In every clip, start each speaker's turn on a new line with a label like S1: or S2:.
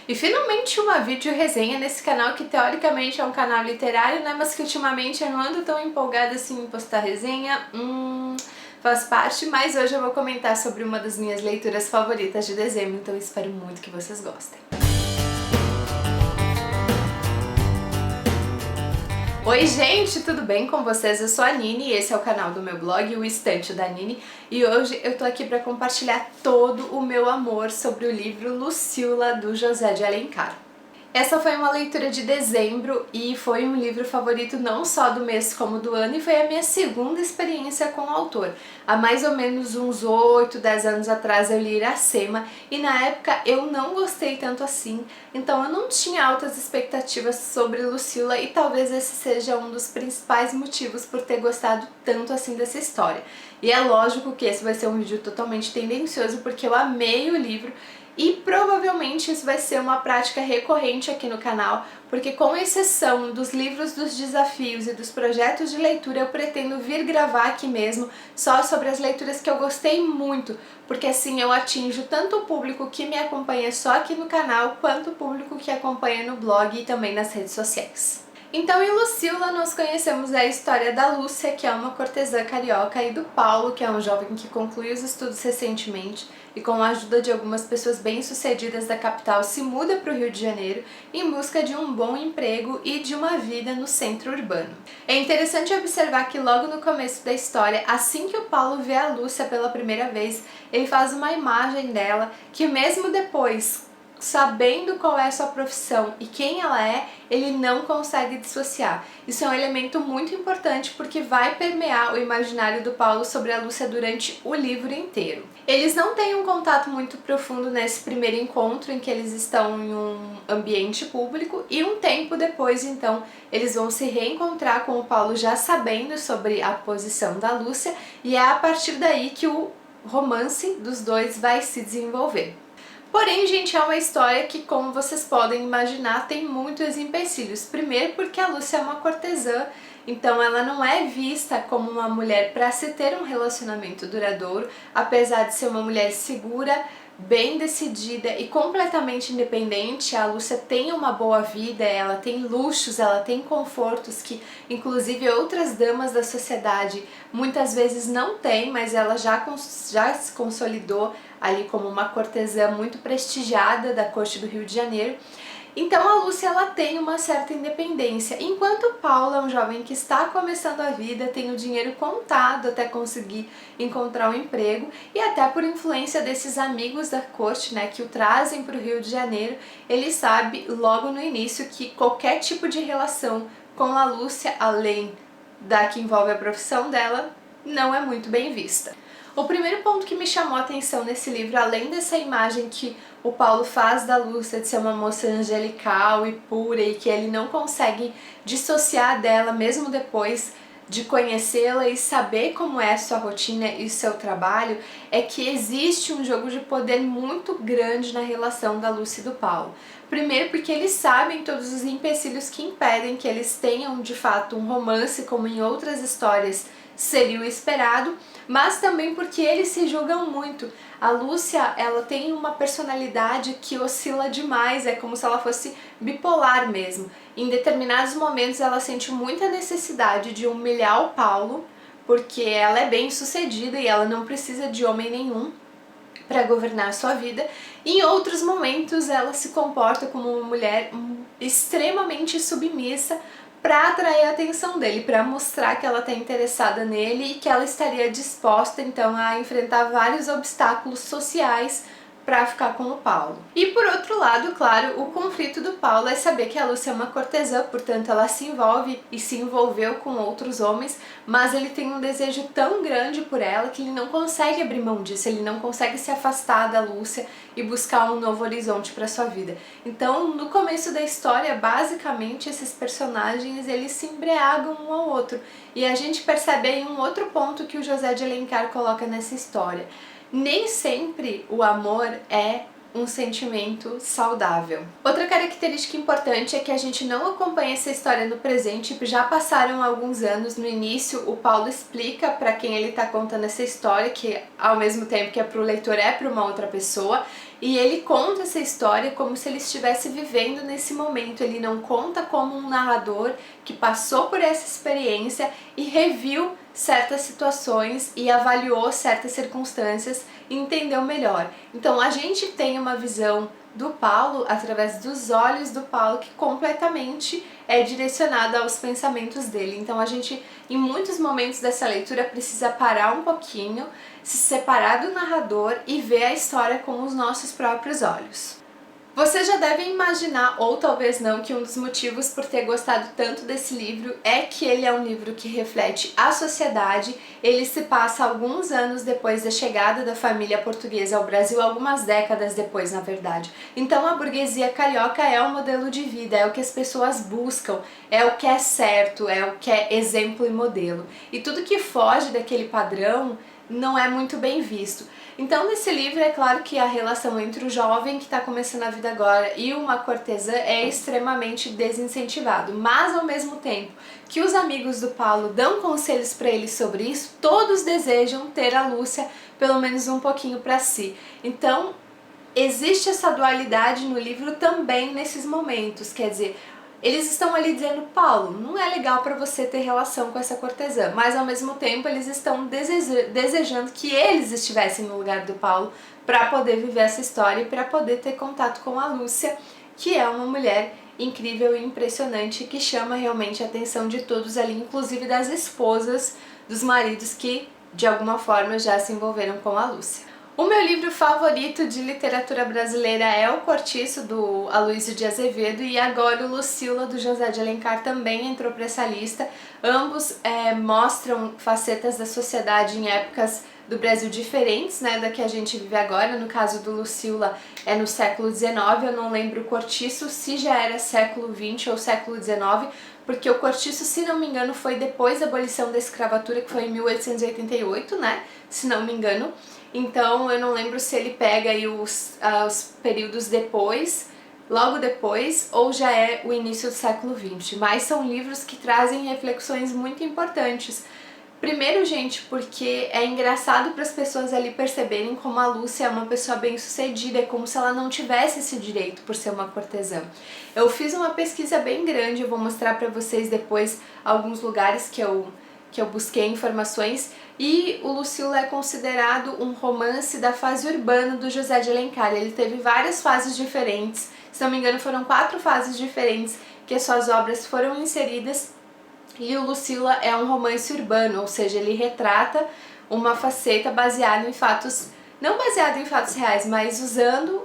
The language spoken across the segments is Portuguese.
S1: E finalmente uma vídeo resenha nesse canal que teoricamente é um canal literário, né, mas que ultimamente eu não ando tão empolgada assim em postar resenha, faz parte, mas hoje eu vou comentar sobre uma das minhas leituras favoritas de dezembro, então eu espero muito que vocês gostem. Oi gente, tudo bem com vocês? Eu sou a Nini e esse é o canal do meu blog, o Estante da Nini, e hoje eu tô aqui para compartilhar todo o meu amor sobre o livro Lucila, do José de Alencar. Essa foi uma leitura de dezembro e foi um livro favorito não só do mês como do ano, e foi a minha segunda experiência com o autor. Há mais ou menos uns 8, 10 anos atrás eu li Iracema e na época eu não gostei tanto assim, então eu não tinha altas expectativas sobre Lucila e talvez esse seja um dos principais motivos por ter gostado tanto assim dessa história. E é lógico que esse vai ser um vídeo totalmente tendencioso porque eu amei o livro e provavelmente isso vai ser uma prática recorrente aqui no canal, porque com exceção dos livros dos desafios e dos projetos de leitura, eu pretendo vir gravar aqui mesmo só sobre as leituras que eu gostei muito, porque assim eu atinjo tanto o público que me acompanha só aqui no canal, quanto o público que acompanha no blog e também nas redes sociais. Então, em Lucila, nós conhecemos a história da Lúcia, que é uma cortesã carioca, e do Paulo, que é um jovem que conclui os estudos recentemente e, com a ajuda de algumas pessoas bem-sucedidas da capital, se muda para o Rio de Janeiro em busca de um bom emprego e de uma vida no centro urbano. É interessante observar que logo no começo da história, assim que o Paulo vê a Lúcia pela primeira vez, ele faz uma imagem dela que mesmo depois, sabendo qual é a sua profissão e quem ela é, ele não consegue dissociar. Isso é um elemento muito importante porque vai permear o imaginário do Paulo sobre a Lúcia durante o livro inteiro. Eles não têm um contato muito profundo nesse primeiro encontro em que eles estão em um ambiente público e um tempo depois, então, eles vão se reencontrar com o Paulo já sabendo sobre a posição da Lúcia e é a partir daí que o romance dos dois vai se desenvolver. Porém, gente, é uma história que, como vocês podem imaginar, tem muitos empecilhos. Primeiro porque a Lúcia é uma cortesã, então ela não é vista como uma mulher para se ter um relacionamento duradouro, apesar de ser uma mulher segura, bem decidida e completamente independente. A Lúcia tem uma boa vida, ela tem luxos, ela tem confortos que inclusive outras damas da sociedade muitas vezes não têm, mas ela já se consolidou ali como uma cortesã muito prestigiada da corte do Rio de Janeiro. Então a Lúcia ela tem uma certa independência, enquanto o Paulo é um jovem que está começando a vida, tem o dinheiro contado até conseguir encontrar um emprego e até por influência desses amigos da corte, né, que o trazem para o Rio de Janeiro, ele sabe logo no início que qualquer tipo de relação com a Lúcia, além da que envolve a profissão dela, não é muito bem vista. O primeiro ponto que me chamou a atenção nesse livro, além dessa imagem que o Paulo faz da Lúcia de ser uma moça angelical e pura e que ele não consegue dissociar dela mesmo depois de conhecê-la e saber como é a sua rotina e o seu trabalho, é que existe um jogo de poder muito grande na relação da Lúcia e do Paulo. Primeiro porque eles sabem todos os empecilhos que impedem que eles tenham de fato um romance como em outras histórias seria o esperado, mas também porque eles se julgam muito. A Lúcia, ela tem uma personalidade que oscila demais, é como se ela fosse bipolar mesmo. Em determinados momentos ela sente muita necessidade de humilhar o Paulo, porque ela é bem sucedida e ela não precisa de homem nenhum para governar a sua vida. Em outros momentos ela se comporta como uma mulher extremamente submissa para atrair a atenção dele, para mostrar que ela está interessada nele e que ela estaria disposta então a enfrentar vários obstáculos sociais para ficar com o Paulo. E por outro lado, claro, o conflito do Paulo é saber que a Lúcia é uma cortesã, portanto ela se envolve e se envolveu com outros homens, mas ele tem um desejo tão grande por ela que ele não consegue abrir mão disso, ele não consegue se afastar da Lúcia e buscar um novo horizonte para sua vida. Então, no começo da história, basicamente esses personagens eles se embriagam um ao outro, e a gente percebe aí um outro ponto que o José de Alencar coloca nessa história. Nem sempre o amor é um sentimento saudável. Outra característica importante é que a gente não acompanha essa história no presente, já passaram alguns anos. No início o Paulo explica para quem ele está contando essa história que ao mesmo tempo que é para o leitor é para uma outra pessoa, e ele conta essa história como se ele estivesse vivendo nesse momento. Ele não conta como um narrador que passou por essa experiência e reviu certas situações e avaliou certas circunstâncias e entendeu melhor. Então a gente tem uma visão do Paulo através dos olhos do Paulo que completamente é direcionada aos pensamentos dele. Então a gente, em muitos momentos dessa leitura, precisa parar um pouquinho, se separar do narrador e ver a história com os nossos próprios olhos. Você já deve imaginar, ou talvez não, que um dos motivos por ter gostado tanto desse livro é que ele é um livro que reflete a sociedade. Ele se passa alguns anos depois da chegada da família portuguesa ao Brasil, algumas décadas depois, na verdade. Então a burguesia carioca é o modelo de vida, é o que as pessoas buscam, é o que é certo, é o que é exemplo e modelo. E tudo que foge daquele padrão não é muito bem visto. Então nesse livro é claro que a relação entre o jovem que está começando a vida agora e uma cortesã é extremamente desincentivado, mas ao mesmo tempo que os amigos do Paulo dão conselhos para ele sobre isso, todos desejam ter a Lúcia pelo menos um pouquinho para si. Então existe essa dualidade no livro também nesses momentos, quer dizer, eles estão ali dizendo, Paulo, não é legal para você ter relação com essa cortesã, mas ao mesmo tempo eles estão desejando que eles estivessem no lugar do Paulo para poder viver essa história e para poder ter contato com a Lúcia, que é uma mulher incrível e impressionante que chama realmente a atenção de todos ali, inclusive das esposas dos maridos que de alguma forma já se envolveram com a Lúcia. O meu livro favorito de literatura brasileira é O Cortiço, do Aloysio de Azevedo, e agora o Lucíula, do José de Alencar, também entrou para essa lista. Ambos mostram facetas da sociedade em épocas do Brasil diferentes, né, da que a gente vive agora. No caso do Lucíula é no século XIX, eu não lembro o Cortiço se já era século XX ou século XIX, porque o Cortiço, se não me engano, foi depois da abolição da escravatura, que foi em 1888, né, se não me engano. Então eu não lembro se ele pega aí os períodos depois, logo depois, ou já é o início do século XX. Mas são livros que trazem reflexões muito importantes. Primeiro, gente, porque é engraçado para as pessoas ali perceberem como a Lúcia é uma pessoa bem-sucedida, é como se ela não tivesse esse direito por ser uma cortesã. Eu fiz uma pesquisa bem grande, eu vou mostrar para vocês depois alguns lugares que eu busquei informações, e o Lucíula é considerado um romance da fase urbana do José de Alencar. Ele teve várias fases diferentes, se não me engano foram 4 fases diferentes que as suas obras foram inseridas, e o Lucíula é um romance urbano, ou seja, ele retrata uma faceta baseada em fatos, não baseado em fatos reais, mas usando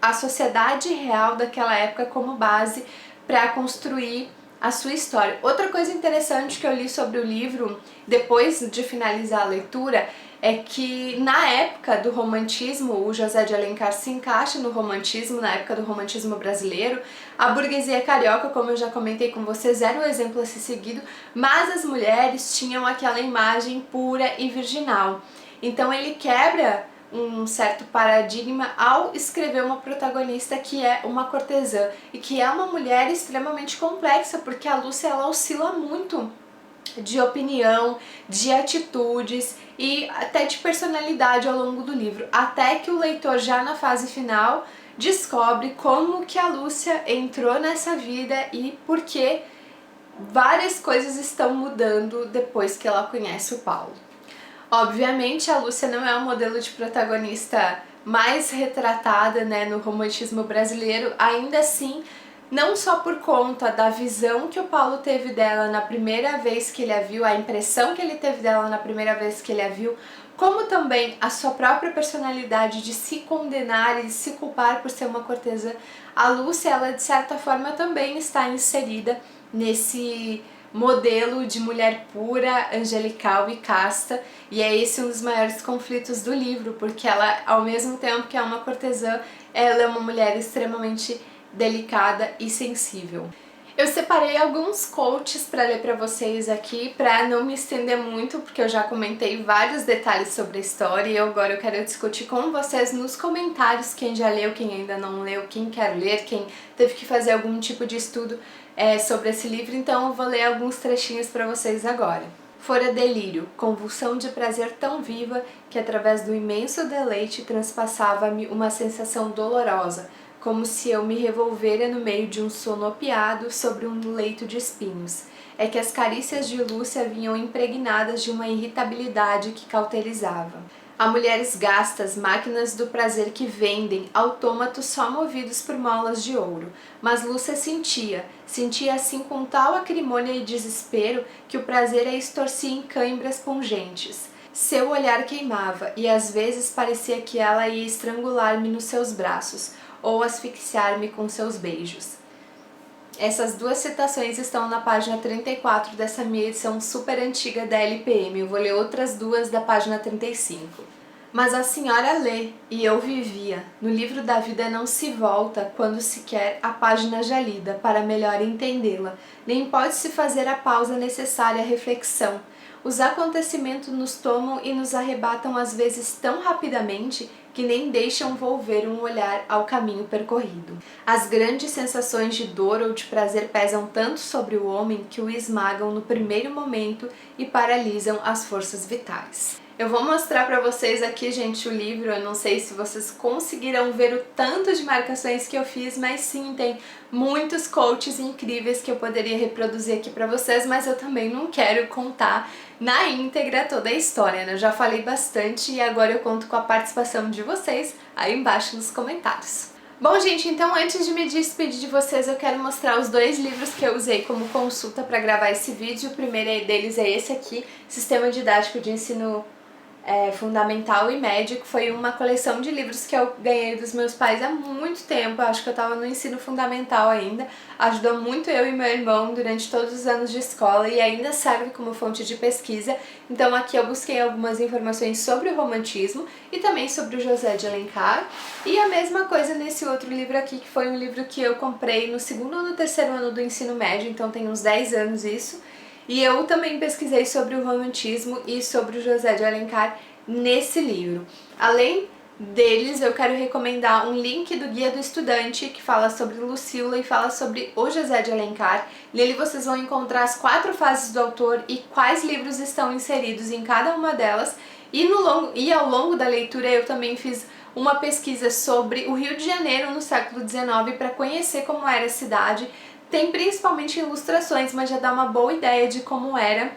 S1: a sociedade real daquela época como base para construir a sua história. Outra coisa interessante que eu li sobre o livro, depois de finalizar a leitura, é que na época do romantismo, o José de Alencar se encaixa no romantismo, na época do romantismo brasileiro. A burguesia carioca, como eu já comentei com vocês, era o exemplo a ser seguido, mas as mulheres tinham aquela imagem pura e virginal. Então ele quebra um certo paradigma ao escrever uma protagonista que é uma cortesã e que é uma mulher extremamente complexa, porque a Lúcia ela oscila muito de opinião, de atitudes e até de personalidade ao longo do livro, até que o leitor já na fase final descobre como que a Lúcia entrou nessa vida e por que várias coisas estão mudando depois que ela conhece o Paulo. Obviamente a Lúcia não é o modelo de protagonista mais retratada, né, no romantismo brasileiro, ainda assim, não só por conta da visão que o Paulo teve dela na primeira vez que ele a viu, a impressão que ele teve dela na primeira vez que ele a viu, como também a sua própria personalidade de se condenar e de se culpar por ser uma cortesã. A Lúcia, ela de certa forma também está inserida nesse modelo de mulher pura, angelical e casta, e é esse um dos maiores conflitos do livro, porque ela, ao mesmo tempo que é uma cortesã, ela é uma mulher extremamente delicada e sensível. Eu separei alguns quotes para ler para vocês aqui, para não me estender muito, porque eu já comentei vários detalhes sobre a história e agora eu quero discutir com vocês nos comentários, quem já leu, quem ainda não leu, quem quer ler, quem teve que fazer algum tipo de estudo sobre esse livro, então eu vou ler alguns trechinhos para vocês agora. Fora delírio, convulsão de prazer tão viva que através do imenso deleite transpassava-me uma sensação dolorosa, como se eu me revolvera no meio de um sono opiado sobre um leito de espinhos. É que as carícias de Lúcia vinham impregnadas de uma irritabilidade que cauterizava. Há mulheres gastas, máquinas do prazer que vendem, autômatos só movidos por molas de ouro. Mas Lúcia sentia assim com tal acrimônia e desespero que o prazer a extorcia em cãibras pungentes. Seu olhar queimava e às vezes parecia que ela ia estrangular-me nos seus braços ou asfixiar-me com seus beijos. Essas duas citações estão na página 34 dessa minha edição super antiga da LPM. Eu vou ler outras duas da página 35. Mas a senhora lê, e eu vivia. No livro da vida não se volta, quando se quer, a página já lida, para melhor entendê-la. Nem pode-se fazer a pausa necessária à reflexão. Os acontecimentos nos tomam e nos arrebatam às vezes tão rapidamente que nem deixam volver um olhar ao caminho percorrido. As grandes sensações de dor ou de prazer pesam tanto sobre o homem que o esmagam no primeiro momento e paralisam as forças vitais. Eu vou mostrar pra vocês aqui, gente, o livro. Eu não sei se vocês conseguiram ver o tanto de marcações que eu fiz, mas sim, tem muitos quotes incríveis que eu poderia reproduzir aqui pra vocês, mas eu também não quero contar na íntegra toda a história, né? Eu já falei bastante e agora eu conto com a participação de vocês aí embaixo nos comentários. Bom, gente, então antes de me despedir de vocês, eu quero mostrar os dois livros que eu usei como consulta para gravar esse vídeo. O primeiro deles é esse aqui, Sistema Didático de Ensino Fundamental e Médio, que foi uma coleção de livros que eu ganhei dos meus pais há muito tempo. Eu acho que eu estava no ensino fundamental ainda. Ajudou muito eu e meu irmão durante todos os anos de escola e ainda serve como fonte de pesquisa. Então aqui eu busquei algumas informações sobre o romantismo e também sobre o José de Alencar. E a mesma coisa nesse outro livro aqui, que foi um livro que eu comprei no segundo ou no terceiro ano do ensino médio, então tem uns 10 anos isso. E eu também pesquisei sobre o romantismo e sobre o José de Alencar nesse livro. Além deles, eu quero recomendar um link do Guia do Estudante, que fala sobre Lucília e fala sobre o José de Alencar. Nele vocês vão encontrar as 4 fases do autor e quais livros estão inseridos em cada uma delas. E ao longo da leitura eu também fiz uma pesquisa sobre o Rio de Janeiro no século XIX para conhecer como era a cidade. Tem principalmente ilustrações, mas já dá uma boa ideia de como era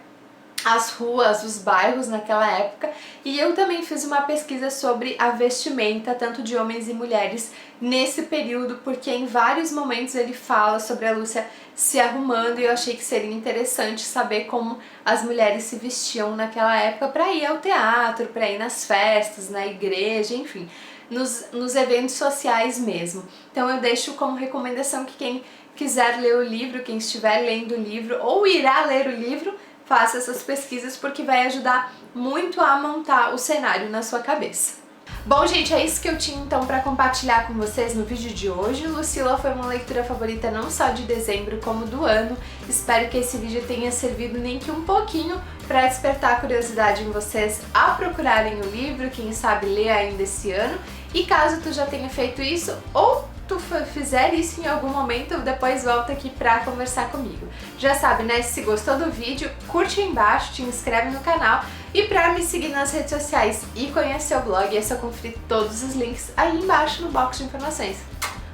S1: as ruas, os bairros naquela época. E eu também fiz uma pesquisa sobre a vestimenta, tanto de homens e mulheres, nesse período, porque em vários momentos ele fala sobre a Lúcia se arrumando e eu achei que seria interessante saber como as mulheres se vestiam naquela época para ir ao teatro, para ir nas festas, na igreja, enfim, nos eventos sociais mesmo. Então eu deixo como recomendação que quem quiser ler o livro, quem estiver lendo o livro ou irá ler o livro, faça essas pesquisas porque vai ajudar muito a montar o cenário na sua cabeça. Bom, gente, é isso que eu tinha então para compartilhar com vocês no vídeo de hoje. Lucília foi uma leitura favorita não só de dezembro como do ano. Espero que esse vídeo tenha servido nem que um pouquinho para despertar a curiosidade em vocês a procurarem o livro, quem sabe ler ainda esse ano. E caso tu já tenha feito isso ou tu fizer isso em algum momento, depois volta aqui pra conversar comigo. Já sabe, né? Se gostou do vídeo, curte aí embaixo, te inscreve no canal e pra me seguir nas redes sociais e conhecer o blog é só conferir todos os links aí embaixo no box de informações.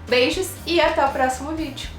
S1: Beijos e até o próximo vídeo!